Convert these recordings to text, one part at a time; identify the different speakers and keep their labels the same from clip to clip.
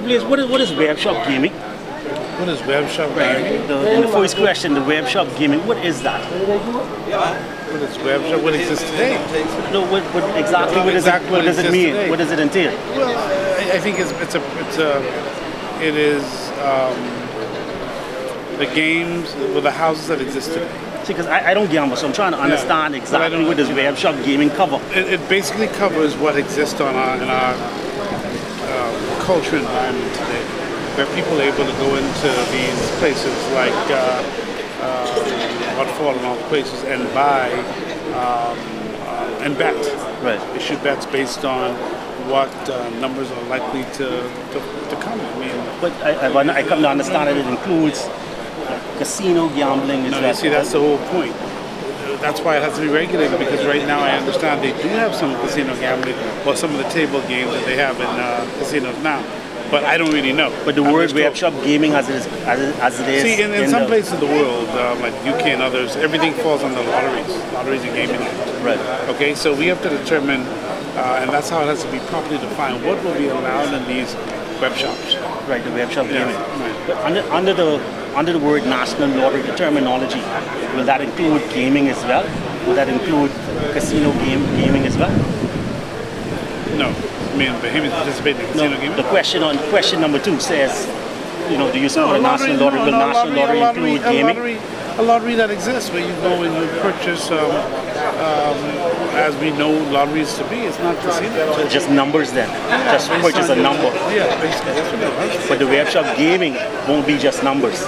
Speaker 1: Blaze, what is web shop gaming?
Speaker 2: What is web shop gaming?
Speaker 1: In the first question, the web shop gaming, what is that?
Speaker 2: What is web shop? What exists today?
Speaker 1: No, what does it mean? Today. What does it entail?
Speaker 2: Well, I think it is the games, well, the houses that exist today.
Speaker 1: See, because I don't gamble, so I'm trying to understand exactly what does web shop gaming cover.
Speaker 2: It basically covers what exists in our culture environment today, where people are able to go into these places like what fall in all places and buy and bet.
Speaker 1: Right.
Speaker 2: Issue bets based on what numbers are likely to come. I mean,
Speaker 1: but I come to understand that it includes casino gambling.
Speaker 2: No, you see, that's the whole point. That's why it has to be regulated, because right now I understand they do have some casino gambling or some of the table games that they have in casinos now. But I don't really know.
Speaker 1: But the word web shop gaming as it is.
Speaker 2: See, in some places of the world, like UK and others, everything falls under lotteries and gaming.
Speaker 1: Right.
Speaker 2: Okay, so we have to determine, and that's how it has to be properly defined, what will be allowed in these web shops.
Speaker 1: Right, the web shop gaming.
Speaker 2: Right.
Speaker 1: But under the word national lottery terminology, will that include gaming as well? Will that include casino gaming as well?
Speaker 2: No. I mean, Bahamians participate in casino gaming?
Speaker 1: The question number 2 says, do you support a national lottery? Will national lottery include gaming?
Speaker 2: A lottery that exists where you go and you purchase, as we know lotteries to be, it's not casino.
Speaker 1: So just numbers then? Just purchase a number?
Speaker 2: Yeah, basically that's what it is.
Speaker 1: But the web shop gaming won't be just numbers?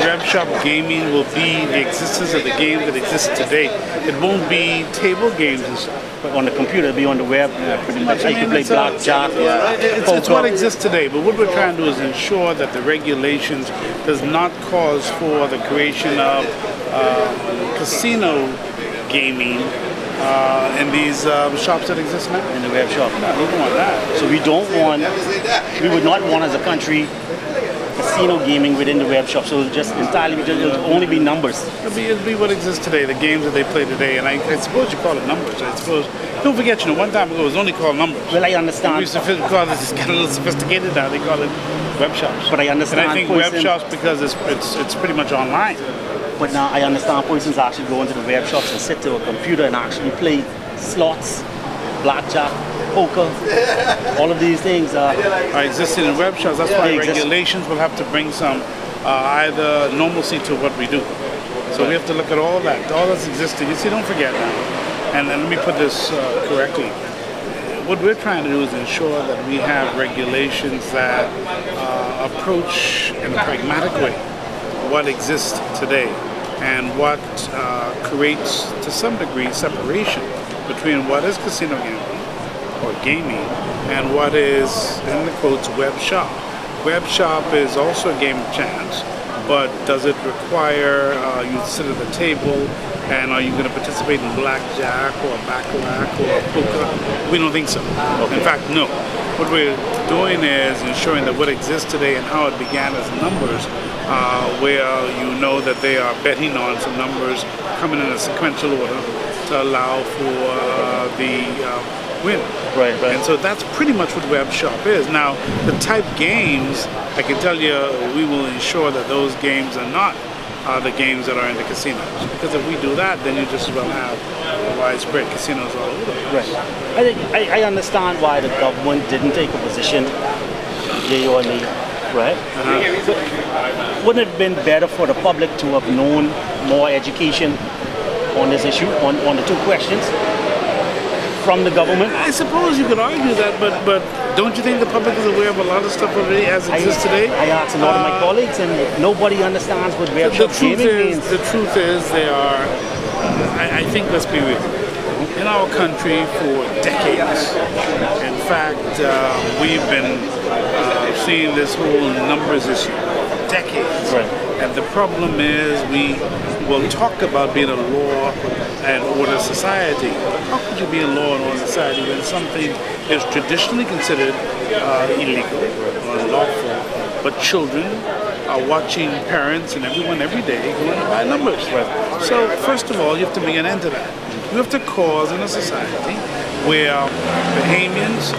Speaker 2: Web shop gaming will be the existence of the game that exists today. It won't be table games and stuff.
Speaker 1: But on the computer, it'll be on the web, pretty much. You can play blackjack,
Speaker 2: it's what exists today, but what we're trying to do is ensure that the regulations does not cause for the creation of casino gaming in these shops that exist now.
Speaker 1: In the web shop.
Speaker 2: No, we don't want that.
Speaker 1: So we would not want as a country casino gaming within the web shop. So it'll only be numbers.
Speaker 2: It'll be what exists today, the games that they play today, and I suppose you call it numbers. I suppose. Don't forget, one time ago it was only called numbers.
Speaker 1: Well, I understand.
Speaker 2: We used to call it, it's getting a little sophisticated now. They call it web shops.
Speaker 1: But I understand.
Speaker 2: And I think web shops because it's pretty much online.
Speaker 1: But now I understand persons actually go into the web shops and sit to a computer and actually play slots, blackjack, poker, all of these things are
Speaker 2: existing in web shops. That's why regulations will have to bring some either normalcy to what we do. So we have to look at all that, all that's existing. You see, don't forget now. And let me put this correctly. What we're trying to do is ensure that we have regulations that approach in a pragmatic way what exists today and what creates, to some degree, separation between what is casino gambling or gaming and what is, in the quotes, web shop. Web shop is also a game of chance, but does it require you to sit at the table, and are you going to participate in blackjack or baccarat or poker? We don't think so. Okay. In fact, no. What we're doing is ensuring that what exists today and how it began as numbers, where you know that they are betting on some numbers coming in a sequential order to allow for the win.
Speaker 1: Right.
Speaker 2: And so that's pretty much what web shop is. Now, the type games, I can tell you, we will ensure that those games are not the games that are in the casinos. Because if we do that, then you just as well have widespread casinos all over.
Speaker 1: Right. I think I understand why the government didn't take a position, yay or nay, right? But wouldn't it have been better for the public to have known more education on this issue, on the 2 questions from the government?
Speaker 2: I suppose you could argue that, but don't you think the public is aware of a lot of stuff already as it exists today?
Speaker 1: I asked a lot of my colleagues, and nobody understands what web shop gaming means.
Speaker 2: The truth is, they are. I think, let's be real. In our country for decades, in fact, we've been seeing this whole numbers issue for decades.
Speaker 1: Right.
Speaker 2: And the problem is we will talk about being a law and order society. How could you be a law and order society when something is traditionally considered illegal or unlawful, but children are watching parents and everyone every day going to buy numbers? Right. So first of all, you have to make an end to that. You have to cause in a society where Bahamians,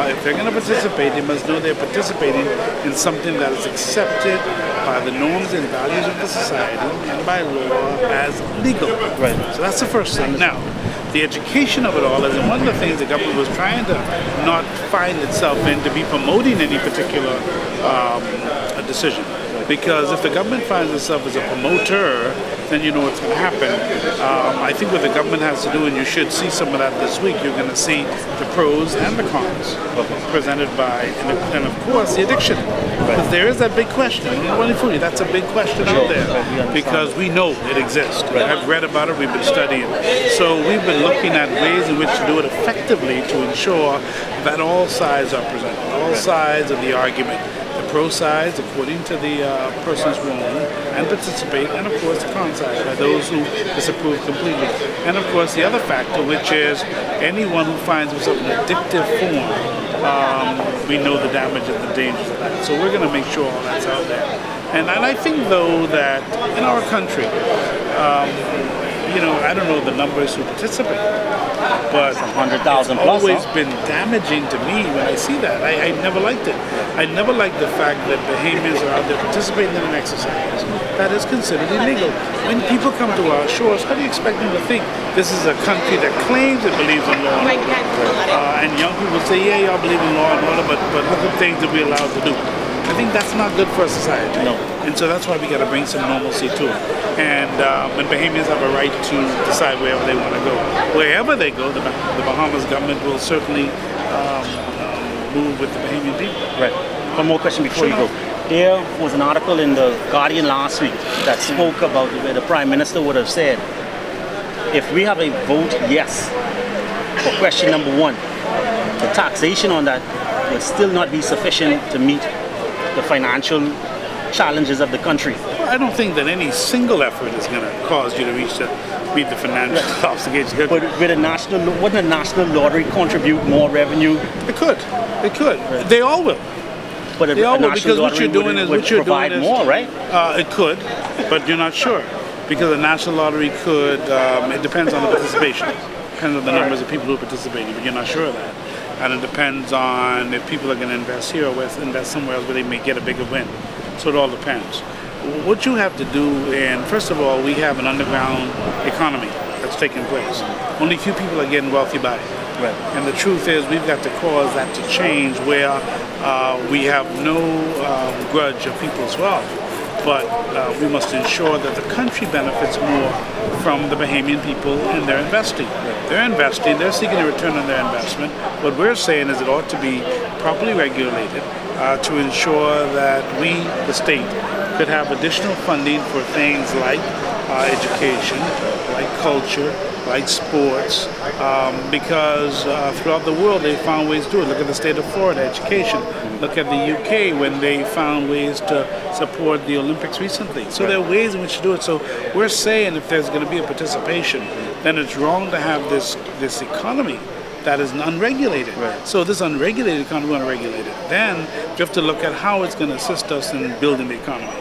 Speaker 2: if they're going to participate, they must know they're participating in something that is accepted by the norms and values of the society and by law as legal.
Speaker 1: Right.
Speaker 2: So that's the first thing. Now, the education of it all is one of the things the government was trying to not find itself in to be promoting any particular decision. Because if the government finds itself as a promoter, then you know what's going to happen. I think what the government has to do, and you should see some of that this week, you're going to see the pros and the cons presented by, and of course, the addiction. Because there is that big question. That's a big question out there. Because we know it exists. I've read about it, we've been studying. So we've been looking at ways in which to do it effectively to ensure that all sides are presented, all sides of the argument. Pro sides, according to the persons who own and participate, and of course the con side, by those who disapprove completely. And of course the other factor, which is anyone who finds himself in an addictive form, we know the damage and the dangers of that. So we're going to make sure all that's out there. And I think though that in our country, I don't know the numbers who participate, but
Speaker 1: 100,000
Speaker 2: it's always been damaging to me when I see that. I never liked it. I never liked the fact that Bahamians are out there participating in an exercise that is considered illegal. When people come to our shores, how do you expect them to think this is a country that claims it believes in law and order? And young people say, yeah, y'all believe in law and order, but look at things that we're allowed to do. I think that's not good for a society.
Speaker 1: No.
Speaker 2: And so that's why we got to bring some normalcy to it. And Bahamians have a right to decide wherever they want to go. Wherever they go, the Bahamas government will certainly move with the Bahamian people.
Speaker 1: Right. One more question before you go. There was an article in the Guardian last week that spoke about where the Prime Minister would have said, if we have a vote yes for question number 1, the taxation on that will still not be sufficient to meet the financial challenges of the country.
Speaker 2: Well, I don't think that any single effort is going to cause you to meet the financial obligations.
Speaker 1: But wouldn't a national lottery contribute more revenue?
Speaker 2: It could. It could. Right. They all will.
Speaker 1: But
Speaker 2: they all will, because what you're doing is
Speaker 1: more, right?
Speaker 2: It could, but you're not sure, because the national lottery could. It depends on the participation. It depends on the numbers of people who are participating, but you're not sure of that. And it depends on if people are going to invest here or invest somewhere else where they may get a bigger win. So it all depends. What you have to do, and first of all, we have an underground economy that's taking place. Only few people are getting wealthy by it.
Speaker 1: Right.
Speaker 2: And the truth is, we've got to cause that to change, where we have no grudge of people's wealth. But we must ensure that the country benefits more from the Bahamian people in their investing. They're investing, they're seeking a return on their investment. What we're saying is it ought to be properly regulated to ensure that we, the state, could have additional funding for things like education, like culture, like sports, because throughout the world they found ways to do it. Look at the state of Florida, education. Look at the UK when they found ways to support the Olympics recently. So there are ways in which to do it. So we're saying if there's going to be a participation, then it's wrong to have this economy that is unregulated. Right. So this unregulated economy, we want to regulate it. Then we have to look at how it's going to assist us in building the economy.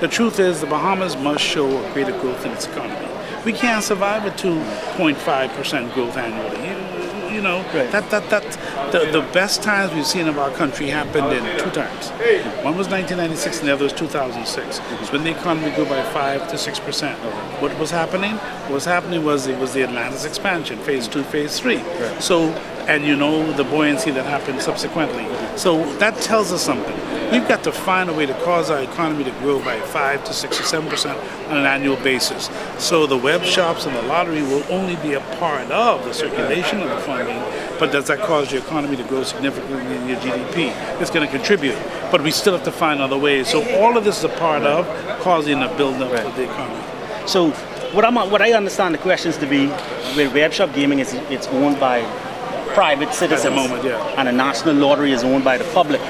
Speaker 2: The truth is the Bahamas must show a greater growth in its economy. We can't survive a 2.5% growth annually. The best times we've seen of our country happened in 2 times. One was 1996 and the other was 2006. So when the economy grew by 5 to 6%. What was happening? What was happening was it was the Atlantis expansion, phase 2, phase 3. So, and the buoyancy that happened subsequently. So that tells us something. We've got to find a way to cause our economy to grow by 5 to 6 or 7% on an annual basis. So the web shops and the lottery will only be a part of the circulation of the funding, but does that cause your economy to grow significantly in your GDP? It's going to contribute, but we still have to find other ways. So all of this is a part of causing a build-up of the economy.
Speaker 1: So what I understand the questions to be, where web shop gaming it's owned by private citizens,
Speaker 2: at the moment,
Speaker 1: and a national lottery is owned by the public.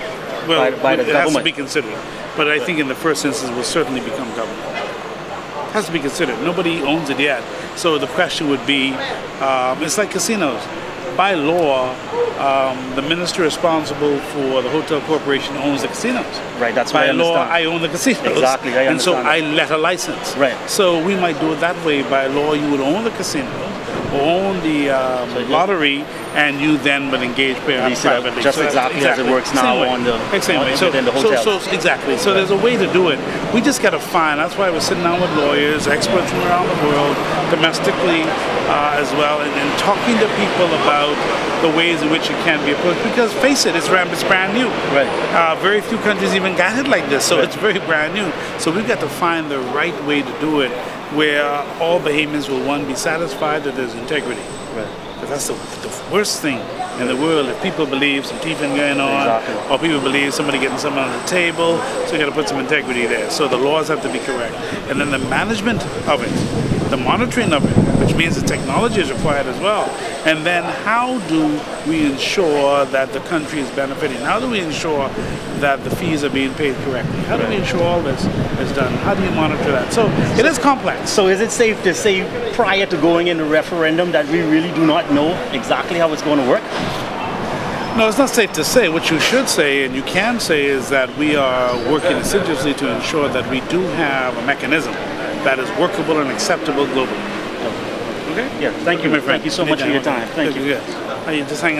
Speaker 2: Well,
Speaker 1: by the
Speaker 2: it
Speaker 1: government.
Speaker 2: has to be considered. But I think in the first instance it will certainly become government. It has to be considered. Nobody owns it yet. So the question would be, it's like casinos. By law, the minister responsible for the hotel corporation owns the casinos.
Speaker 1: Right, that's
Speaker 2: why
Speaker 1: I understand.
Speaker 2: By law, I own the casinos.
Speaker 1: Exactly, I understand.
Speaker 2: And so I let a license.
Speaker 1: Right.
Speaker 2: So we might do it that way. By law, you would own the casinos, or own the lottery, and you then will engage privately.
Speaker 1: Just exactly as it works now on the within the hotels.
Speaker 2: Exactly. So there's a way to do it. We just got to find. That's why we're sitting down with lawyers, experts from around the world, domestically as well, and talking to people about the ways in which it can be approached. Because face it, it's brand new.
Speaker 1: Right.
Speaker 2: Very few countries even got it like this, so it's very brand new. So we've got to find the right way to do it, where all Bahamians will, one, be satisfied that there's integrity.
Speaker 1: Right.
Speaker 2: Because that's the worst thing in the world, if people believe some teething going on, or people believe somebody getting something on the table, so you got to put some integrity there. So the laws have to be correct. And then the management of it, the monitoring of it, which means the technology is required as well. And then how do we ensure that the country is benefiting? How do we ensure that the fees are being paid correctly? How do we ensure all this is done? How do you monitor that? So it is complex.
Speaker 1: So is it safe to say prior to going in the referendum that we really do not know exactly how it's going to work?
Speaker 2: No, it's not safe to say. What you should say, and you can say, is that we are working assiduously to ensure that we do have a mechanism that is workable and acceptable globally. Okay?
Speaker 1: Yeah, thank you, my friend. Thank you so much for your time. Thank you.
Speaker 2: Just hang